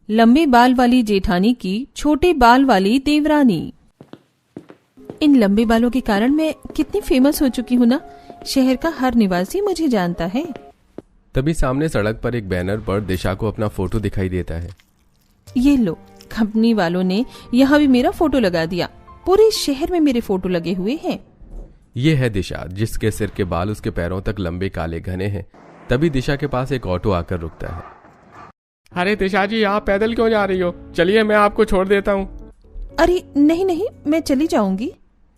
लंबे बाल वाली जेठानी की छोटे बाल वाली देवरानी। इन लंबे बालों के कारण मैं कितनी फेमस हो चुकी हूँ ना, शहर का हर निवासी मुझे जानता है। तभी सामने सड़क पर एक बैनर पर दिशा को अपना फोटो दिखाई देता है। ये लो, कंपनी वालों ने यहाँ भी मेरा फोटो लगा दिया। पूरे शहर में मेरे फोटो लगे हुए हैं। ये है दिशा, जिसके सिर के बाल उसके पैरों तक लंबे काले घने हैं। तभी दिशा के पास एक ऑटो आकर रुकता है। अरे दिशा जी, आप पैदल क्यों जा रही हो? चलिए मैं आपको छोड़ देता हूँ। अरे नहीं नहीं, मैं चली जाऊंगी।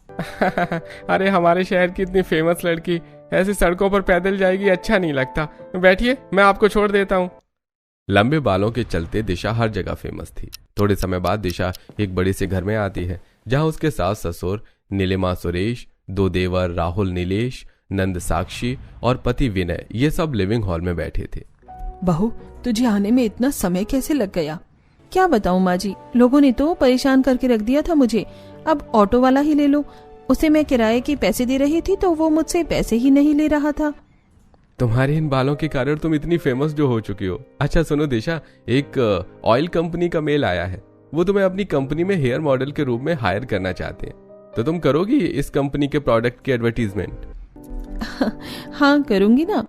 अरे हमारे शहर की इतनी फेमस लड़की ऐसी सड़कों पर पैदल जाएगी, अच्छा नहीं लगता। बैठिए, मैं आपको छोड़ देता हूँ। लंबे बालों के चलते दिशा हर जगह फेमस थी। थोड़े समय बाद दिशा एक बड़े से घर में आती है, जहाँ उसके सास ससुर नीलिमा सुरेश, 2 देवर राहुल नीलेश, नंद साक्षी और पति विनय ये सब लिविंग हॉल में बैठे थे। बहू, तुझे आने में इतना समय कैसे लग गया? क्या बताऊं माँ जी, लोगों ने तो परेशान करके रख दिया था मुझे। अब ऑटो वाला ही ले लो। उसे मैं किराए के पैसे दे रही थी तो वो मुझसे पैसे ही नहीं ले रहा था। तुम्हारे इन बालों के कारण तुम इतनी फेमस जो हो चुकी हो। अच्छा सुनो दिशा, एक ऑयल कंपनी का मेल आया है। वो तुम्हें अपनी कंपनी में हेयर मॉडल के रूप में हायर करना चाहते हैं, तो तुम करोगी इस कंपनी के प्रोडक्ट की एडवर्टीजमेंट? हाँ करूंगी ना।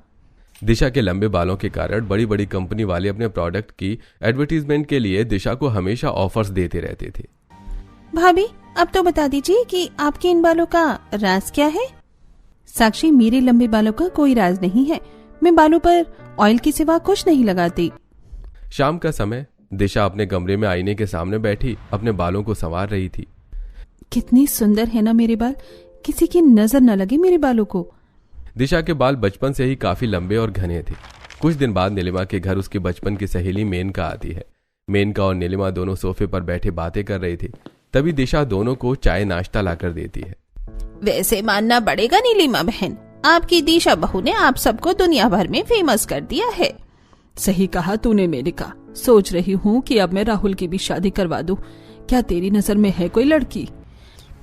दिशा के लंबे बालों के कारण बड़ी बड़ी कंपनी वाले अपने प्रोडक्ट की एडवर्टीजमेंट के लिए दिशा को हमेशा ऑफर्स देते रहते थे। भाभी, अब तो बता दीजिए कि आपके इन बालों का राज क्या है? साक्षी, मेरे लंबे बालों का कोई राज नहीं है। मैं बालों पर ऑयल के सिवा कुछ नहीं लगाती। शाम का समय दिशा अपने कमरे में आईने के सामने बैठी अपने बालों को संवार रही थी। कितनी सुंदर है ना मेरे बाल, किसी की नजर न लगे मेरे बालों को। दिशा के बाल बचपन से ही काफी लंबे और घने थे। कुछ दिन बाद नीलिमा के घर उसकी बचपन की सहेली मेनका आती है। मेनका और नीलिमा दोनों सोफे पर बैठे बातें कर रहे थे। तभी दिशा दोनों को चाय नाश्ता लाकर देती है। वैसे मानना पड़ेगा नीलिमा बहन, आपकी दिशा बहू ने आप सबको दुनिया भर में फेमस कर दिया है। सही कहा तूने मेनका। सोच रही हूँ कि अब मैं राहुल की भी शादी करवा दूं। क्या तेरी नजर में है कोई लड़की?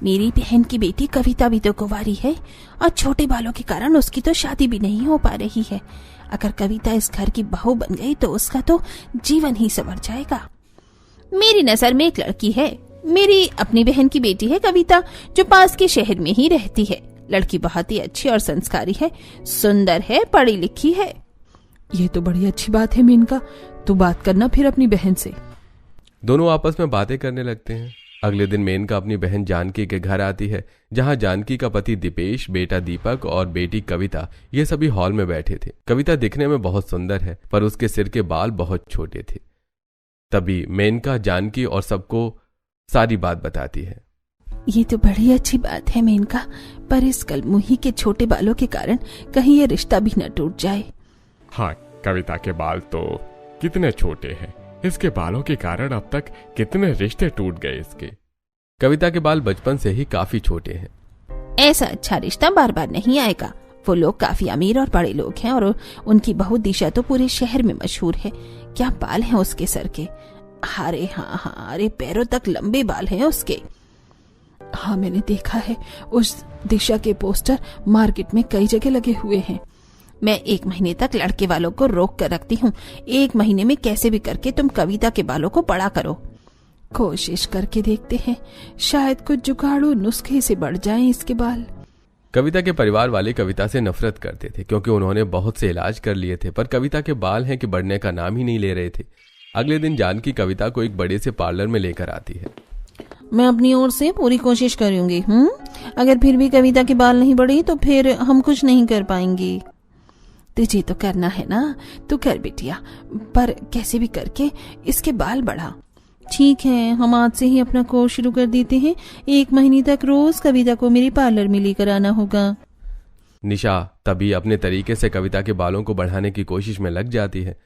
मेरी बहन की बेटी कविता भी तो कुंवारी है और छोटे बालों के कारण उसकी तो शादी भी नहीं हो पा रही है। अगर कविता इस घर की बहू बन गई तो उसका तो जीवन ही संवर जाएगा। मेरी नजर में एक लड़की है, मेरी अपनी बहन की बेटी है कविता, जो पास के शहर में ही रहती है। लड़की बहुत ही अच्छी और संस्कारी है, सुंदर है, पढ़ी लिखी है। ये तो बड़ी अच्छी बात है मेनका, तू बात करना फिर अपनी बहन से। दोनों आपस में बातें करने लगते हैं। अगले दिन मेनका अपनी बहन जानकी के घर आती है, जहां जानकी का पति दीपेश, बेटा दीपक और बेटी कविता ये सभी हॉल में बैठे थे। कविता दिखने में बहुत सुंदर है, पर उसके सिर के बाल बहुत छोटे थे। तभी मेनका जानकी और सबको सारी बात बताती है। ये तो बड़ी अच्छी बात है मेनका, पर इस कलमुही के छोटे बालों के कारण कहीं ये रिश्ता भी न टूट जाए। हाँ, कविता के बाल तो कितने छोटे हैं, इसके बालों के कारण अब तक कितने रिश्ते टूट गए इसके। कविता के बाल बचपन से ही काफी छोटे हैं। ऐसा अच्छा रिश्ता बार बार नहीं आएगा। वो लोग काफी अमीर और बड़े लोग हैं और उनकी बहू दिशा तो पूरे शहर में मशहूर है। क्या बाल हैं उसके सर के! अरे हाँ, अरे पैरों तक लंबे बाल हैं उसके। हाँ, मैंने देखा है, उस दिशा के पोस्टर मार्केट में कई जगह लगे हुए हैं। मैं 1 महीने तक लड़के वालों को रोक कर रखती हूँ। 1 महीने में कैसे भी करके तुम कविता के बालों को बड़ा करो। कोशिश करके देखते हैं, शायद कुछ जुगाड़ू नुस्खे से बढ़ जाएं इसके बाल। कविता के परिवार वाले कविता से नफरत करते थे, क्योंकि उन्होंने बहुत से इलाज कर लिए थे, पर कविता के बाल हैं कि बढ़ने का नाम ही नहीं ले रहे थे। अगले दिन जानकी कविता को एक बड़े से पार्लर में लेकर आती है। मैं अपनी ओर से पूरी कोशिश करूंगी। अगर फिर भी कविता के बाल नहीं बढ़े तो फिर हम कुछ नहीं कर पाएंगे। तुझे तो करना है ना, तू कर बिटिया, पर कैसे भी करके इसके बाल बढ़ा। ठीक है, हम आज से ही अपना कोर्स शुरू कर देते हैं। 1 महीने तक रोज कविता को मेरे पार्लर में लेकर आना होगा। निशा तभी अपने तरीके से कविता के बालों को बढ़ाने की कोशिश में लग जाती है।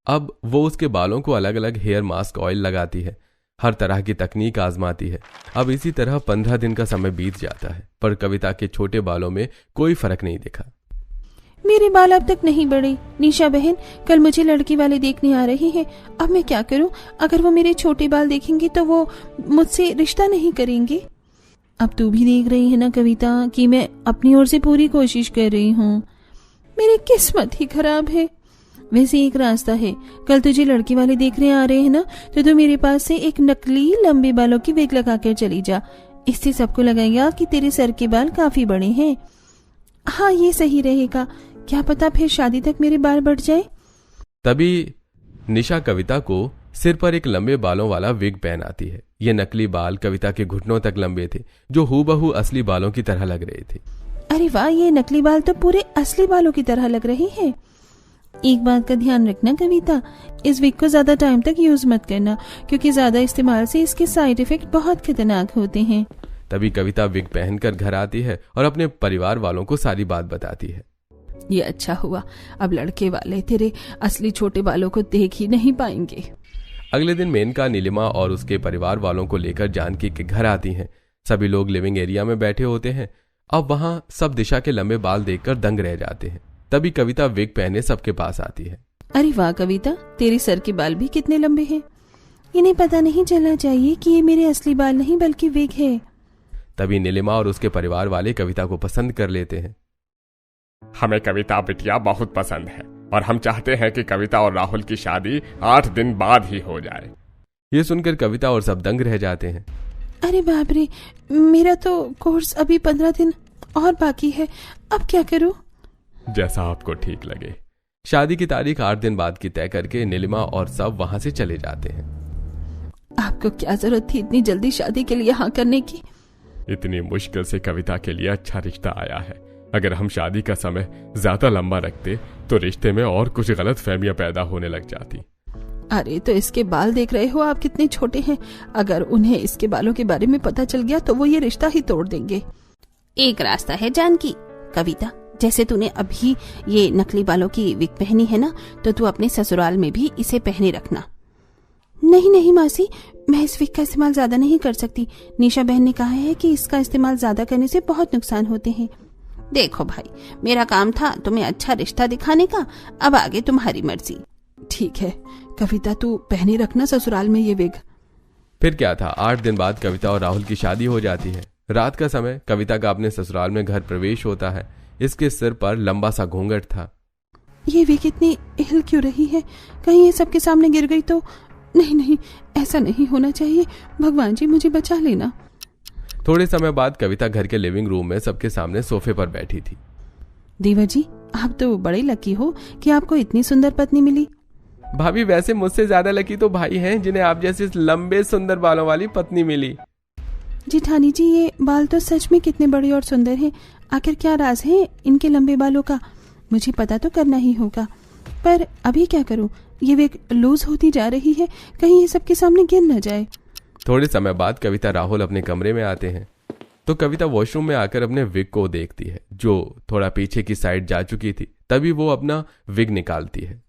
अब वो उसके बालों को अलग अलग हेयर मास्क ऑयल लगाती है, हर तरह की तकनीक आजमाती है। अब इसी तरह 15 दिन का समय बीत जाता है, पर कविता के छोटे बालों में कोई फर्क नहीं दिखा। मेरे बाल अब तक नहीं बढ़े। निशा बहन, कल मुझे लड़की वाले देखने आ रहे हैं। अब मैं क्या करूं? अगर वो मेरे छोटे बाल देखेंगे तो वो मुझसे रिश्ता नहीं करेंगे। अब तू भी देख रही है ना कविता कि मैं अपनी ओर से पूरी कोशिश कर रही हूँ। मेरी किस्मत ही खराब है। वैसे एक रास्ता है, कल तुझे लड़की वाले देखने आ रहे हैं ना, तो तू मेरे पास से एक नकली लंबे बालों की विग लगा कर चली जा। इससे सबको लगेगा कि तेरे सर के बाल काफी बड़े हैं। हाँ, ये सही रहेगा। क्या पता फिर शादी तक मेरे बाल बढ़ जाए। तभी निशा कविता को सिर पर एक लंबे बालों वाला विग पहन आती है। ये नकली बाल कविता के घुटनों तक लंबे थे, जो हूबहू असली बालों की तरह लग रहे थे। अरे वाह, ये नकली बाल तो पूरे असली बालों की तरह लग रहे हैं। एक बात का ध्यान रखना कविता, इस विग को ज्यादा टाइम तक यूज मत करना, क्योंकि ज्यादा इस्तेमाल से इसके साइड इफेक्ट बहुत खतरनाक होते हैं। तभी कविता विग पहनकर घर आती है और अपने परिवार वालों को सारी बात बताती है। ये अच्छा हुआ, अब लड़के वाले तेरे असली छोटे बालों को देख ही नहीं पाएंगे। अगले दिन मेनका नीलिमा और उसके परिवार वालों को लेकर जानकी के घर आती हैं। सभी लोग लिविंग एरिया में बैठे होते हैं। अब वहां सब दिशा के लंबे बाल देखकर दंग रह जाते हैं। तभी कविता विग पहने सबके पास आती है। अरे वाह कविता, तेरे सर के बाल भी कितने लंबे हैं। इन्हें पता नहीं चलना चाहिए कि ये मेरे असली बाल नहीं बल्कि विग है। तभी नीलिमा और उसके परिवार वाले कविता को पसंद कर लेते हैं। हमें कविता बिटिया बहुत पसंद है और हम चाहते हैं कि कविता और राहुल की शादी 8 दिन बाद ही हो जाए। ये सुनकर कविता और सब दंग रह जाते हैं। अरे बाप रे, मेरा तो कोर्स अभी 15 दिन और बाकी है, अब क्या करूं? जैसा आपको ठीक लगे। शादी की तारीख 8 दिन बाद की तय करके नीलिमा और सब वहां से चले जाते हैं। आपको क्या जरूरत थी इतनी जल्दी शादी के लिए हाँ करने की? इतनी मुश्किल से कविता के लिए अच्छा रिश्ता आया है। अगर हम शादी का समय ज्यादा लंबा रखते तो रिश्ते में और कुछ गलत फहमियां पैदा होने लग जाती। अरे तो इसके बाल देख रहे हो आप कितने छोटे हैं। अगर उन्हें इसके बालों के बारे में पता चल गया तो वो ये रिश्ता ही तोड़ देंगे। एक रास्ता है जानकी। कविता, जैसे तूने अभी ये नकली बालों की विग पहनी है ना, तो तू अपने ससुराल में भी इसे पहने रखना। नहीं नहीं मासी, मैं इस विग का इस्तेमाल ज्यादा नहीं कर सकती। निशा बहन ने कहा है कि इसका इस्तेमाल ज्यादा करने से बहुत नुकसान होते हैं। देखो भाई, मेरा काम था तुम्हें अच्छा रिश्ता दिखाने का, अब आगे तुम्हारी मर्जी। ठीक है कविता, तू पहने रखना ससुराल में ये विग। फिर क्या था, 8 दिन बाद कविता और राहुल की शादी हो जाती है। रात का समय कविता का अपने ससुराल में घर प्रवेश होता है। इसके सिर पर लंबा सा घूंघट था। ये विग इतनी हिल क्यों रही है? कहीं ये सबके सामने गिर गई तो? नहीं नहीं, ऐसा नहीं होना चाहिए। भगवान जी मुझे बचा लेना। थोड़े समय बाद कविता घर के लिविंग रूम में सबके सामने सोफे पर बैठी थी। देवा जी, आप तो बड़े लकी हो कि आपको इतनी सुंदर पत्नी मिली। भाभी, वैसे मुझसे ज्यादा लकी तो भाई हैं जिन्हें आप जैसे लंबे सुंदर बालों वाली पत्नी मिली। जेठानी जी, ये बाल तो सच में कितने बड़े और सुंदर हैं। आखिर क्या राज है इनके लंबे बालों का? मुझे पता तो करना ही होगा, पर अभी क्या करूं? ये विग लूज होती जा रही है, कहीं ये सबके सामने गिर न जाए। थोड़े समय बाद कविता राहुल अपने कमरे में आते हैं तो कविता वॉशरूम में आकर अपने विग को देखती है, जो थोड़ा पीछे की साइड जा चुकी थी। तभी वो अपना विग निकालती है।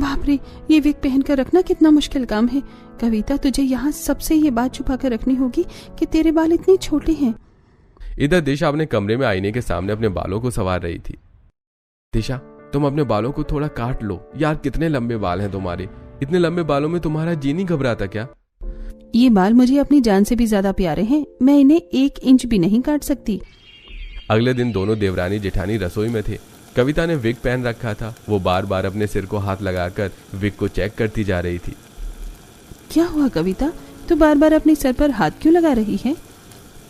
बाप रे, ये विग पहनकर रखना कितना मुश्किल काम है। कविता, तुझे यहाँ सबसे ये बात छुपा कर रखनी होगी कि तेरे बाल इतने छोटे हैं। इधर दिशा अपने कमरे में आईने के सामने अपने बालों को संवार रही थी। दिशा, तुम अपने बालों को थोड़ा काट लो यार, कितने लंबे बाल हैं तुम्हारे। इतने लंबे बालों में तुम्हारा जी नहीं घबराता क्या? ये बाल मुझे अपनी जान से भी ज्यादा प्यारे हैं, मैं इन्हें 1 इंच भी नहीं काट सकती। अगले दिन दोनों देवरानी जेठानी रसोई में थे। कविता ने विग पहन रखा था। वो बार बार अपने सिर को हाथ लगाकर विग को चेक करती जा रही थी। क्या हुआ कविता, तू बार बार अपने सर पर हाथ क्यों लगा रही है?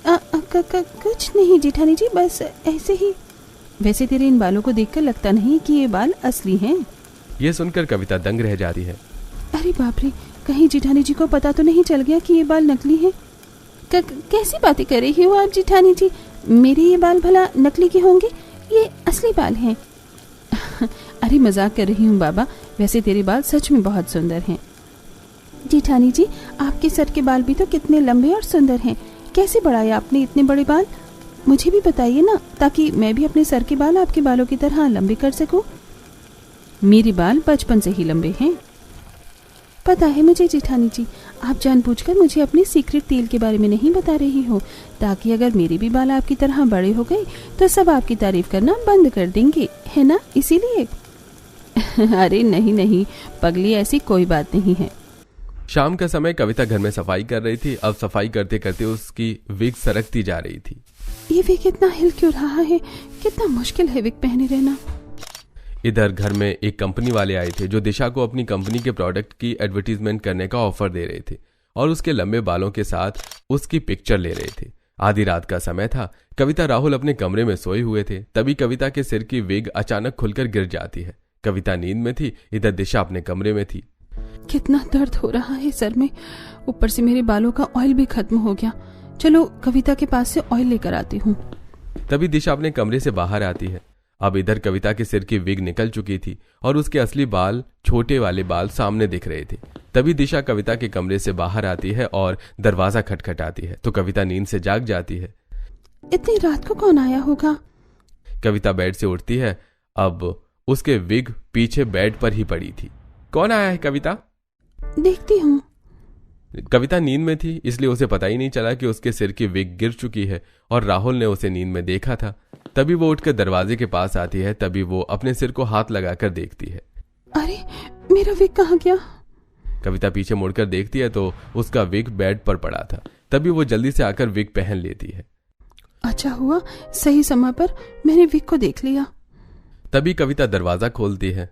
कुछ नहीं जेठानी जी, बस ऐसे ही। वैसे तेरे इन बालों को देखकर लगता नहीं कि ये बाल असली हैं। ये सुनकर कविता दंग रह जाती है। अरे बाप रे, कहीं जेठानी जी को पता तो नहीं चल गया कि ये बाल नकली हैं? कैसी बातें कर रही हो आप जेठानी जी? मेरे ये बाल भला नकली के होंगे? ये असली बाल हैं। अरे मजाक कर रही हूँ बाबा, वैसे तेरे बाल सच में बहुत सुंदर हैं। जेठानी जी, आपके सर के बाल भी तो कितने लंबे और सुंदर हैं। कैसे बढ़ाए आपने इतने बड़े बाल? मुझे भी बताइए ना, ताकि मैं भी अपने सर के बाल आपके बालों की तरह लंबे कर सकूं। मेरे बाल बचपन से ही लंबे हैं। पता है मुझे जेठानी जी, आप जानबूझकर मुझे अपने सीक्रेट तेल के बारे में नहीं बता रही हो, ताकि अगर मेरे भी बाल आपकी तरह बड़े हो गए तो सब आपकी तारीफ करना बंद कर देंगे, है ना? इसीलिए। अरे नहीं नहीं पगली, ऐसी कोई बात नहीं है। शाम का समय कविता घर में सफाई कर रही थी। अब सफाई करते करते उसकी विग सरकती जा रही थी। ये विग इतना हिल क्यों रहा है? कितना मुश्किल है विग पहने रहना। इधर घर में एक कंपनी वाले आए थे जो दिशा को अपनी कंपनी के प्रोडक्ट की एडवर्टीजमेंट करने का ऑफर दे रहे थे और उसके लंबे बालों के साथ उसकी पिक्चर ले रहे थे। आधी रात का समय था। कविता राहुल अपने कमरे में सोए हुए थे। तभी कविता के सिर की विग अचानक खुलकर गिर जाती है। कविता नींद में थी, इधर दिशा अपने कमरे में थी। कितना दर्द हो रहा है सर में, ऊपर से मेरे बालों का ऑयल भी खत्म हो गया। चलो कविता के पास से ऑयल लेकर आती हूँ। तभी दिशा अपने कमरे से बाहर आती है। अब इधर कविता के सिर की विग निकल चुकी थी और उसके असली बाल, छोटे वाले बाल सामने दिख रहे थे। तभी दिशा कविता के कमरे से बाहर आती है और दरवाजा खटखटाती है तो कविता नींद से जाग जाती है। इतनी रात को कौन आया होगा? कविता बेड से उठती है। अब उसके विग पीछे बेड पर ही पड़ी थी। कौन आया है कविता? देखती हूँ। कविता नींद में थी, इसलिए उसे पता ही नहीं चला कि उसके सिर की विग गिर चुकी है और राहुल ने उसे नींद में देखा था। तभी वो उठकर दरवाजे के पास आती है। तभी वो अपने सिर को हाथ लगाकर देखती है। अरे मेरा विग कहाँ गया? कविता पीछे मुड़कर देखती है तो उसका विग बेड पर पड़ा था। तभी वो जल्दी से आकर विग पहन लेती है। अच्छा हुआ सही समय पर मैंने विग को देख लिया। तभी कविता दरवाजा खोलती है।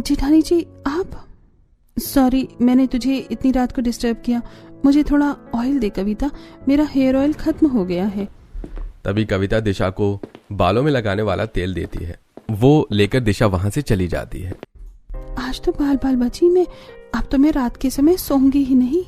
जेठानी जी आप? सॉरी मैंने तुझे इतनी रात को डिस्टर्ब किया। मुझे थोड़ा ऑयल दे कविता, मेरा हेयर ऑयल खत्म हो गया है। तभी कविता दिशा को बालों में लगाने वाला तेल देती है। वो लेकर दिशा वहां से चली जाती है। आज तो बाल बाल बची मैं, अब तो मैं रात के समय सोऊंगी ही नहीं।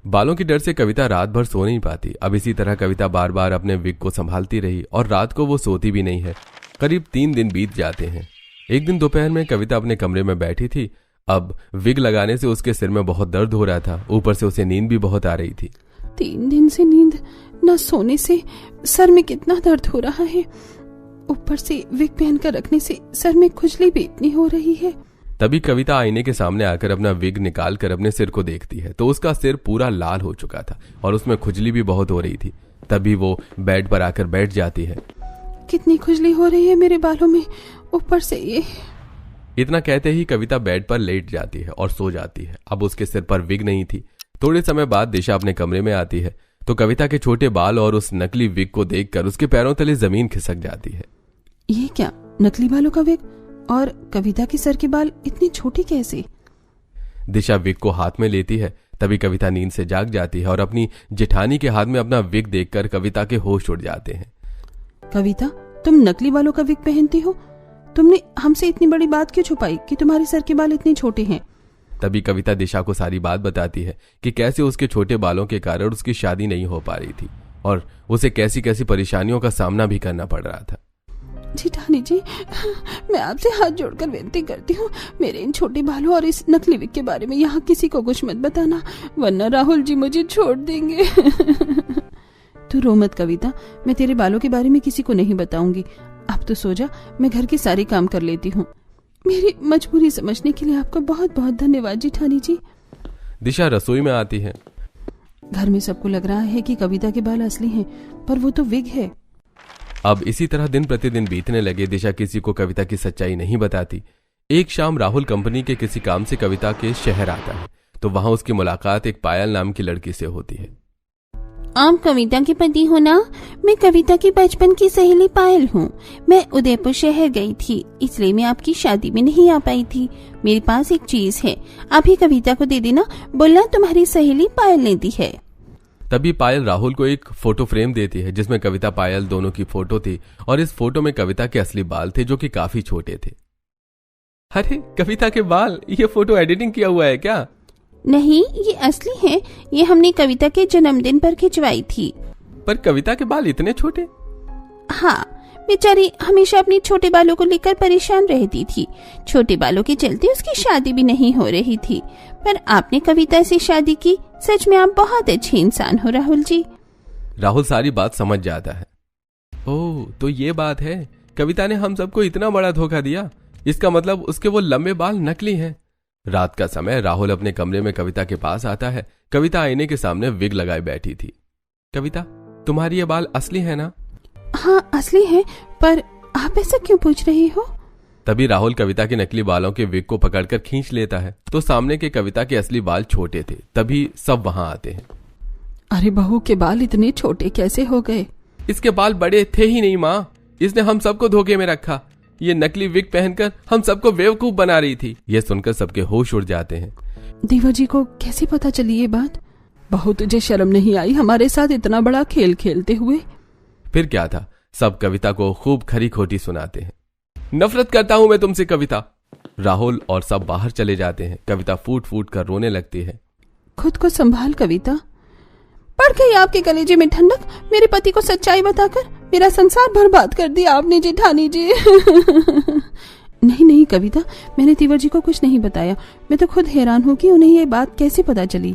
बालों के डर से कविता रात भर सो नहीं पाती। अब इसी तरह कविता बार बार अपने विग को संभालती रही और रात को वो सोती भी नहीं है। करीब 3 दिन बीत जाते हैं। एक दिन दोपहर में कविता अपने कमरे में बैठी थी। अब विग लगाने से उसके सिर में बहुत दर्द हो रहा था, ऊपर से उसे नींद भी बहुत आ रही थी। 3 दिन से नींद न सोने से सर में कितना दर्द हो रहा है, ऊपर से विग पहनकर रखने से सर में खुजली भी इतनी हो रही है। तभी कविता आईने के सामने आकर अपना विग निकाल कर अपने सिर को देखती है तो उसका सिर पूरा लाल हो चुका था और उसमें खुजली भी बहुत हो रही थी। तभी वो बेड पर आकर बैठ जाती है। कितनी खुजली हो रही है मेरे बालों में, ऊपर से ये। इतना कहते ही कविता बेड पर लेट जाती है और सो जाती है। अब उसके सिर पर विग नहीं थी। थोड़े समय बाद दिशा अपने कमरे में आती है तो कविता के छोटे बाल और उस नकली विग को देखकर उसके पैरों तले जमीन खिसक जाती है। ये क्या, नकली बालों का विग? और कविता के सर के बाल इतने छोटे कैसे? दिशा विग को हाथ में लेती है। तभी कविता नींद से जाग जाती है और अपनी जेठानी के हाथ में अपना विग देखकर कविता के होश उड़ जाते हैं। कविता तुम नकली बालों का विग पहनती हो? तुमने हमसे इतनी बड़ी बात क्यों छुपाई कि तुम्हारे सर के बाल इतने छोटे हैं? तभी कविता दिशा को सारी बात बताती है कि कैसे उसके छोटे बालों के कारण उसकी शादी नहीं हो पा रही थी और उसे कैसी कैसी परेशानियों का सामना भी करना पड़ रहा था। जेठानी जी मैं आपसे हाथ जोड़कर विनती करती हूँ, मेरे इन छोटे बालों और इस नकली विग के बारे में यहाँ किसी को कुछ मत बताना, वरना राहुल जी मुझे छोड़ देंगे। तू रो मत कविता, मैं तेरे बालों के बारे में किसी को नहीं बताऊंगी। अब तो सो जा, मैं घर के सारे काम कर लेती हूँ। मेरी मजबूरी समझने के लिए आपका बहुत बहुत धन्यवाद जेठानी जी। दिशा रसोई में आती है। घर में सबको लग रहा है कि कविता के बाल असली हैं, पर वो तो विग है। अब इसी तरह दिन प्रतिदिन बीतने लगे। दिशा किसी को कविता की सच्चाई नहीं बताती। एक शाम राहुल कंपनी के किसी काम से कविता के शहर आता है तो वहां उसकी मुलाकात एक पायल नाम की लड़की से होती है। आप कविता के पति हो ना? मैं कविता की बचपन की सहेली पायल हूँ। मैं उदयपुर शहर गई थी, इसलिए मैं आपकी शादी में नहीं आ पाई थी। मेरे पास एक चीज है, अभी कविता को दे देना, बोलना तुम्हारी सहेली पायल ने दी है। तभी पायल राहुल को एक फोटो फ्रेम देती है जिसमें कविता पायल दोनों की फोटो थी और इस फोटो में कविता के असली बाल थे जो कि काफी छोटे थे। अरे कविता के बाल, ये फोटो एडिटिंग किया हुआ है क्या? नहीं, ये असली है। ये हमने कविता के जन्मदिन पर खिंचवाई थी। पर कविता के बाल इतने छोटे? हाँ, बेचारी हमेशा अपने छोटे बालों को लेकर परेशान रहती थी। छोटे बालों के चलते उसकी शादी भी नहीं हो रही थी। पर आपने कविता से शादी की, सच में आप बहुत अच्छे इंसान हो राहुल जी। राहुल सारी बात समझ जाता है। ओह, तो ये बात है, कविता ने हम सबको इतना बड़ा धोखा दिया। इसका मतलब उसके वो लंबे बाल नकली हैं। रात का समय राहुल अपने कमरे में कविता के पास आता है। कविता आईने के सामने विग लगाए बैठी थी। कविता, तुम्हारी ये बाल असली है ना? हाँ असली है, पर आप ऐसा क्यों पूछ रही हो? तभी राहुल कविता के नकली बालों के विग को पकड़कर खींच लेता है तो सामने के कविता के असली बाल छोटे थे। तभी सब वहां आते हैं। अरे बहू के बाल इतने छोटे कैसे हो गए? इसके बाल बड़े थे ही नहीं माँ, इसने हम सबको धोखे में रखा। ये नकली विग पहनकर हम सबको बेवकूफ बना रही थी। ये सुनकर सबके होश उड़ जाते हैं। देवर जी को कैसे पता चली ये बात? बहू तुझे शर्म नहीं आई हमारे साथ इतना बड़ा खेल खेलते हुए? फिर क्या था, सब कविता को खूब खरी खोटी सुनाते हैं। नफरत करता हूं मैं तुमसे कविता। राहुल और सब बाहर चले जाते हैं। कविता फूट फूट कर रोने लगती है। खुद को संभाल कविता, पड़ गई आपके कलेजे में ठंडक। मेरे पति को सच्चाई बताकर मेरा संसार बर्बाद कर दिया आपने जेठानी जी। नहीं नहीं कविता, मैंने तीवर जी को कुछ नहीं बताया। मैं तो खुद हैरान हूँ कि उन्हें ये बात कैसे पता चली।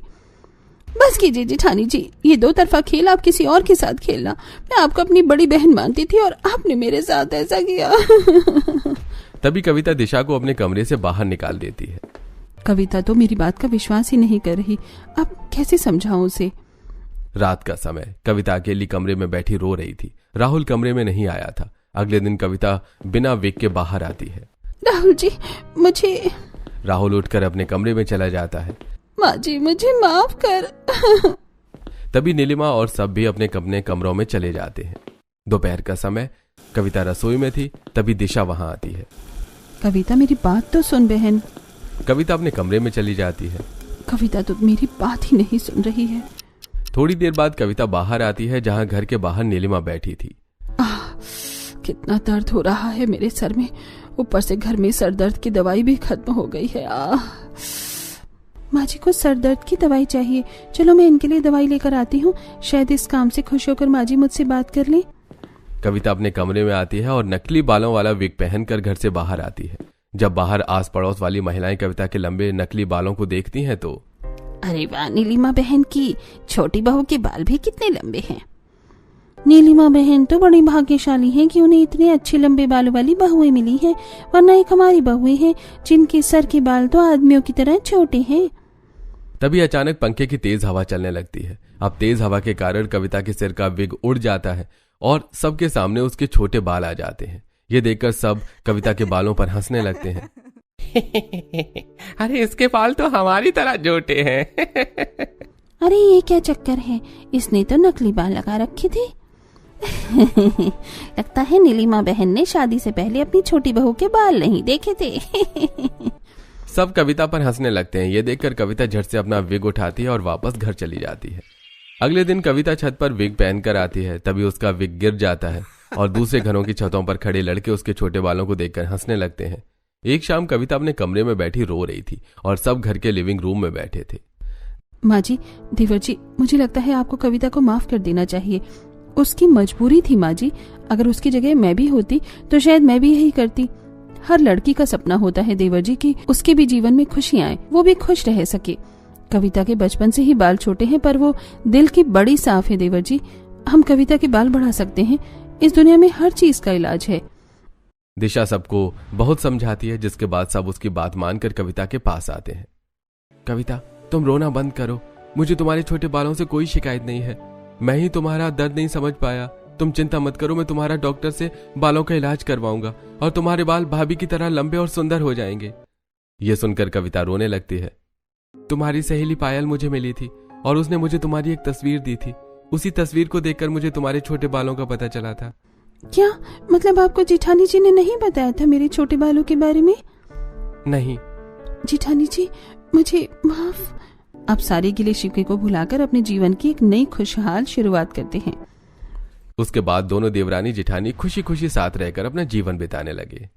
बस कीजिए जेठानी जी, ये दो तरफा खेल आप किसी और के साथ खेलना। मैं आपको अपनी बड़ी बहन मानती थी और आपने मेरे साथ ऐसा किया। तभी कविता दिशा को अपने कमरे से बाहर निकाल देती है। कविता तो मेरी बात का विश्वास ही नहीं कर रही। अब कैसे समझाऊं उसे? रात का समय, कविता अकेली कमरे में बैठी रो रही थी। राहुल कमरे में नहीं आया था। अगले दिन कविता बिना विग के बाहर आती है। राहुल जी मुझे। राहुल उठकर अपने कमरे में चला जाता है। माँ जी मुझे माफ कर। तभी नीलिमा और सब भी अपने अपने कमरों में चले जाते हैं। दोपहर का समय, कविता रसोई में थी। तभी दिशा वहां आती है। कविता मेरी बात तो सुन बहन। कविता अपने कमरे में चली जाती है। कविता तो मेरी बात ही नहीं सुन रही है। थोड़ी देर बाद कविता बाहर आती है, जहां घर के बाहर नीलिमा बैठी थी। कितना दर्द हो रहा है मेरे सर में। ऊपर से घर में सर दर्द की दवाई भी खत्म हो गई है। माँ जी को सर दर्द की दवाई चाहिए। चलो मैं इनके लिए दवाई लेकर आती हूँ। शायद इस काम से खुश होकर माँ जी मुझसे बात कर ले। कविता अपने कमरे में आती है और नकली बालों वाला विग पहनकर घर से बाहर आती है। जब बाहर आस पड़ोस वाली महिलाएं कविता के लंबे नकली बालों को देखती हैं तो अरे वाह, नीलिमा बहन की छोटी बहू के बाल भी कितने लंबे हैं। नीलिमा बहन तो बड़ी भाग्यशाली हैं कि उन्हें इतने अच्छे लंबे बालों वाली बहुएं मिली हैं, वरना एक हमारी बहुएं हैं जिनके सर के बाल तो आदमियों की तरह छोटे हैं। तभी अचानक पंखे की तेज हवा चलने लगती है। अब तेज हवा के कारण कविता के सिर का विग उड़ जाता है और सबके सामने उसके छोटे बाल आ जाते हैं। ये देखकर सब कविता के बालों पर हंसने लगते हैं। अरे इसके बाल तो हमारी तरह छोटे हैं। अरे ये क्या चक्कर है, इसने तो नकली बाल लगा रखे थे। लगता है नीलिमा बहन ने शादी से पहले अपनी छोटी बहू के बाल नहीं देखे थे। सब कविता पर हंसने लगते हैं। ये देखकर कविता झट से अपना विग उठाती है और वापस घर चली जाती है। अगले दिन कविता छत पर विग पहनकर आती है। तभी उसका विग गिर जाता है और दूसरे घरों की छतों पर खड़े लड़के उसके छोटे बालों को देखकर हंसने लगते हैं। एक शाम कविता अपने कमरे में बैठी रो रही थी और सब घर के लिविंग रूम में बैठे थे। माँ जी, देवर जी, मुझे लगता है आपको कविता को माफ कर देना चाहिए। उसकी मजबूरी थी माँ जी। अगर उसकी जगह मैं भी होती तो शायद मैं भी यही करती। हर लड़की का सपना होता है देवर जी कि उसके भी जीवन में खुशियां आए, वो भी खुश रह सके। कविता के बचपन से ही बाल छोटे हैं पर वो दिल की बड़ी साफ है देवर जी। हम कविता के बाल बढ़ा सकते हैं। इस दुनिया में हर चीज का इलाज है। दिशा सबको बहुत समझाती है, जिसके बाद सब उसकी बात मानकर कविता के पास आते हैं। कविता, तुम रोना बंद करो। मुझे तुम्हारे छोटे बालों से कोई शिकायत नहीं है। मैं ही तुम्हारा दर्द नहीं समझ पाया। तुम चिंता मत करो, मैं तुम्हारा डॉक्टर से बालों का इलाज करवाऊंगा और तुम्हारे बाल भाभी की तरह लंबे और सुंदर हो जाएंगे। ये सुनकर कविता रोने लगती है। तुम्हारी सहेली पायल मुझे मिली थी और उसने मुझे तुम्हारी एक तस्वीर दी थी। उसी तस्वीर को देखकर मुझे तुम्हारे छोटे बालों का पता चला था। क्या मतलब आपको जेठानी जी ने नहीं बताया था मेरे छोटे बालों के बारे में? नहीं जेठानी जी, मुझे माफ। आप सारे गिले शिकवे को भुलाकर अपने जीवन की एक नई खुशहाल शुरुआत करते हैं। उसके बाद दोनों देवरानी जेठानी खुशी खुशी साथ रहकर अपना जीवन बिताने लगे।